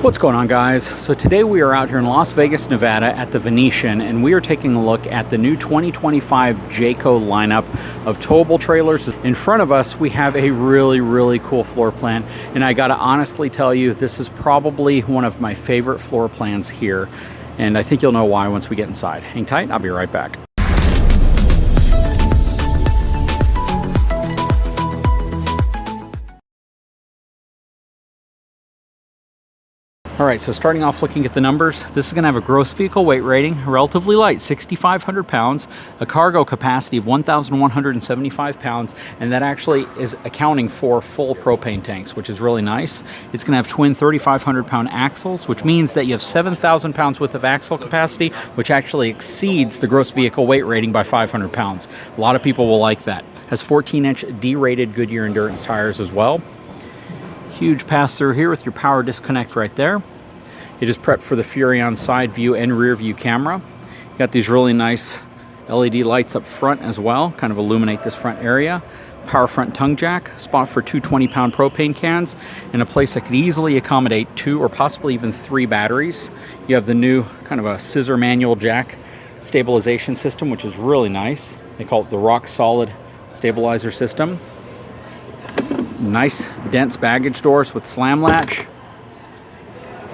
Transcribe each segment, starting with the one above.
What's going on, guys? So today we are out here in Las Vegas, Nevada at the Venetian, and we are taking a look at the new 2025 Jayco lineup of towable trailers. In front of us, we have a really cool floor plan, and I gotta honestly tell you, this is probably one of my favorite floor plans here, and I think you'll know why once we get inside. Hang tight, I'll be right back. All right, so starting off looking at the numbers, this is gonna have a gross vehicle weight rating, relatively light, 6,500 pounds, a cargo capacity of 1,175 pounds, and that actually is accounting for full propane tanks, which is really nice. It's gonna have twin 3,500 pound axles, which means that you have 7,000 pounds worth of axle capacity, which actually exceeds the gross vehicle weight rating by 500 pounds. A lot of people will like that. Has 14-inch D-rated Goodyear Endurance tires as well. Huge pass-through here with your power disconnect right there. It is prepped for the Furrion side view and rear view camera. You got these really nice LED lights up front as well, kind of illuminate this front area. Power front tongue jack, spot for two 20-pound propane cans, and a place that could easily accommodate 2 or possibly even 3 batteries. You have the new kind of a scissor manual jack stabilization system, which is really nice. They call it the rock solid stabilizer system. Nice dense baggage doors with slam latch.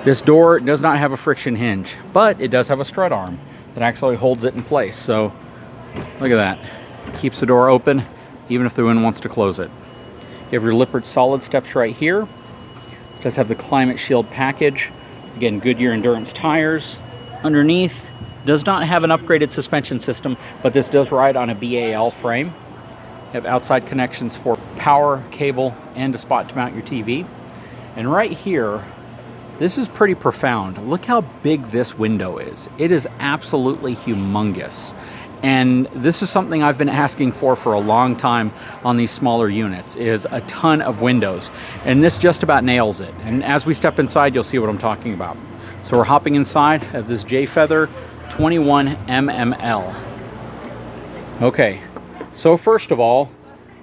This door does not have a friction hinge, but it does have a strut arm that actually holds it in place. So look at that. Keeps the door open even if the wind wants to close it. You have your Lippert solid steps right here. It does have the Climate Shield package. Again, Goodyear Endurance tires. Underneath, does not have an upgraded suspension system, but this does ride on a BAL frame. You have outside connections for power, cable, and a spot to mount your TV. And right here, this is pretty profound. Look how big this window is. It is absolutely humongous. And this is something I've been asking for a long time on these smaller units, is a ton of windows. And this just about nails it. And as we step inside, you'll see what I'm talking about. So we're hopping inside of this Jayfeather 21 MML. Okay. So first of all,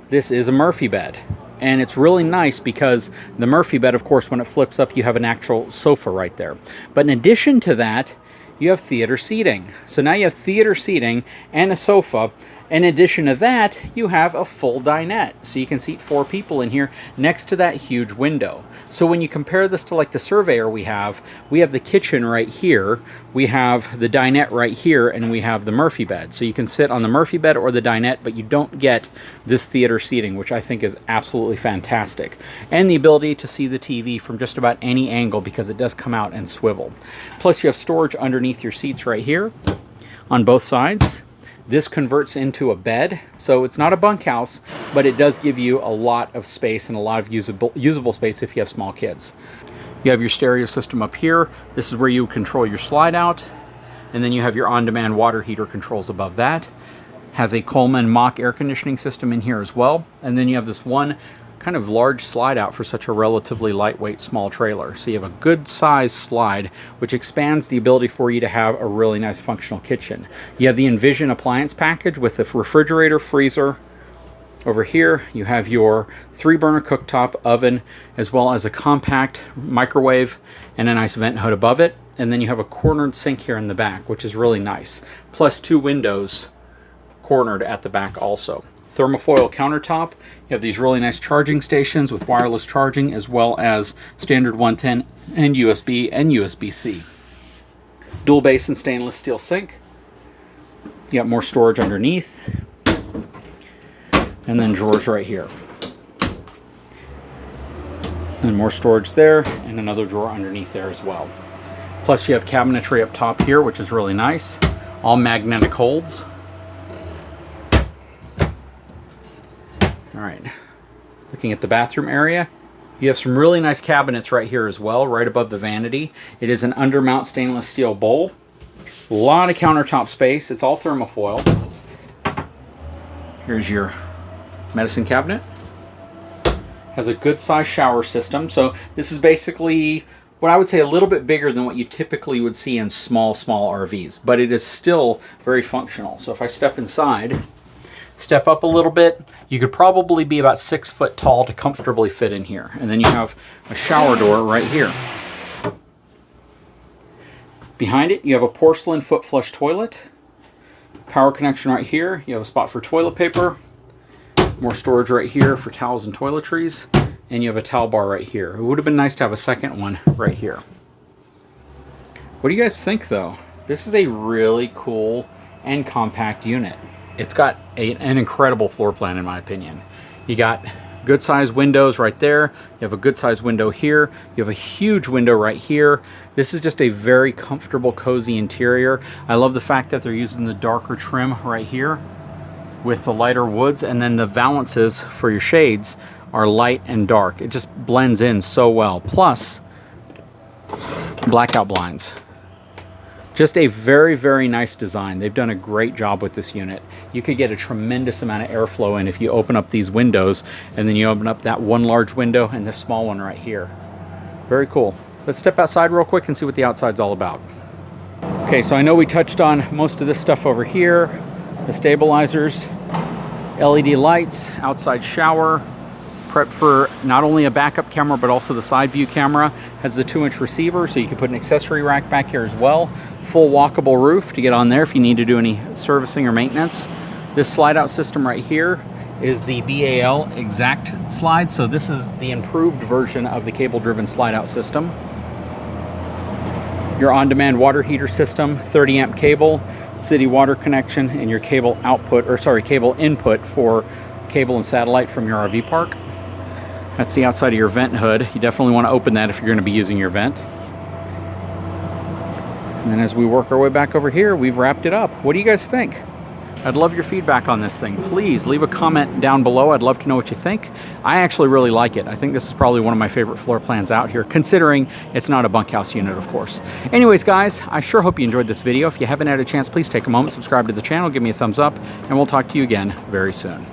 this is a Murphy bed, and it's really nice because the Murphy bed, of course, when it flips up, you have an actual sofa right there. But in addition to that, you have theater seating. So now you have theater seating and a sofa. In addition to that, you have a full dinette. So you can seat 4 people in here next to that huge window. So when you compare this to like the Surveyor we have the kitchen right here, we have the dinette right here, and we have the Murphy bed. So you can sit on the Murphy bed or the dinette, but you don't get this theater seating, which I think is absolutely fantastic. And the ability to see the TV from just about any angle because it does come out and swivel. Plus you have storage underneath your seats right here on both sides. This converts into a bed, so it's not a bunkhouse, but it does give you a lot of space and a lot of usable space if you have small kids. You have your stereo system up here. This is where you control your slide out, and then you have your on-demand water heater controls above that. Has a Coleman Mach air conditioning system in here as well, and then you have this one kind of large slide out for such a relatively lightweight small trailer. So you have a good size slide, which expands the ability for you to have a really nice functional kitchen. You have the Envision appliance package with the refrigerator, freezer. Over here, you have your 3-burner cooktop oven, as well as a compact microwave and a nice vent hood above it. And then you have a cornered sink here in the back, which is really nice. Plus 2 windows cornered at the back also. Thermofoil countertop. You have these really nice charging stations with wireless charging, as well as standard 110 and USB-C. Dual basin stainless steel sink. You got more storage underneath. And then drawers right here. And more storage there, and another drawer underneath there as well. Plus you have cabinetry up top here, which is really nice. All magnetic holds. All right, looking at the bathroom area, you have some really nice cabinets right here as well, right above the vanity. It is an undermount stainless steel bowl. A lot of countertop space. It's all thermofoil. Here's your medicine cabinet. Has a good size shower system. So this is basically what I would say a little bit bigger than what you typically would see in small RVs, but it is still very functional. So if I step inside, step up a little bit, you could probably be about 6 foot tall to comfortably fit in here. And then you have a shower door right here. Behind it, you have a porcelain foot flush toilet. Power connection right here. You have a spot for toilet paper. More storage right here for towels and toiletries. And you have a towel bar right here. It would have been nice to have a second one right here. What do you guys think, though? This is a really cool and compact unit. It's got an incredible floor plan, in my opinion. You got good sized windows right there. You have a good sized window here. You have a huge window right here. This is just a very comfortable, cozy interior. I love the fact that they're using the darker trim right here with the lighter woods, and then the valances for your shades are light and dark. It just blends in so well. Plus, blackout blinds. Just a very, very nice design. They've done a great job with this unit. You could get a tremendous amount of airflow in if you open up these windows, and then you open up that one large window and this small one right here. Very cool. Let's step outside real quick and see what the outside's all about. Okay, so I know we touched on most of this stuff over here. The stabilizers, LED lights, outside shower, prepped for not only a backup camera but also the side view camera. Has the 2-inch receiver, so you can put an accessory rack back here as well. Full walkable roof to get on there if you need to do any servicing or maintenance. This slide out system right here is the BAL Exact slide, so this is the improved version of the cable driven slide out system. Your on-demand water heater system, 30 amp cable, city water connection, and your cable output, or sorry, cable input for cable and satellite from your RV park. That's the outside of your vent hood. You definitely want to open that if you're going to be using your vent. And then as we work our way back over here, we've wrapped it up. What do you guys think? I'd love your feedback on this thing. Please leave a comment down below. I'd love to know what you think. I actually really like it. I think this is probably one of my favorite floor plans out here, considering it's not a bunkhouse unit, of course. Anyways, guys, I sure hope you enjoyed this video. If you haven't had a chance, please take a moment, subscribe to the channel, give me a thumbs up, and we'll talk to you again very soon.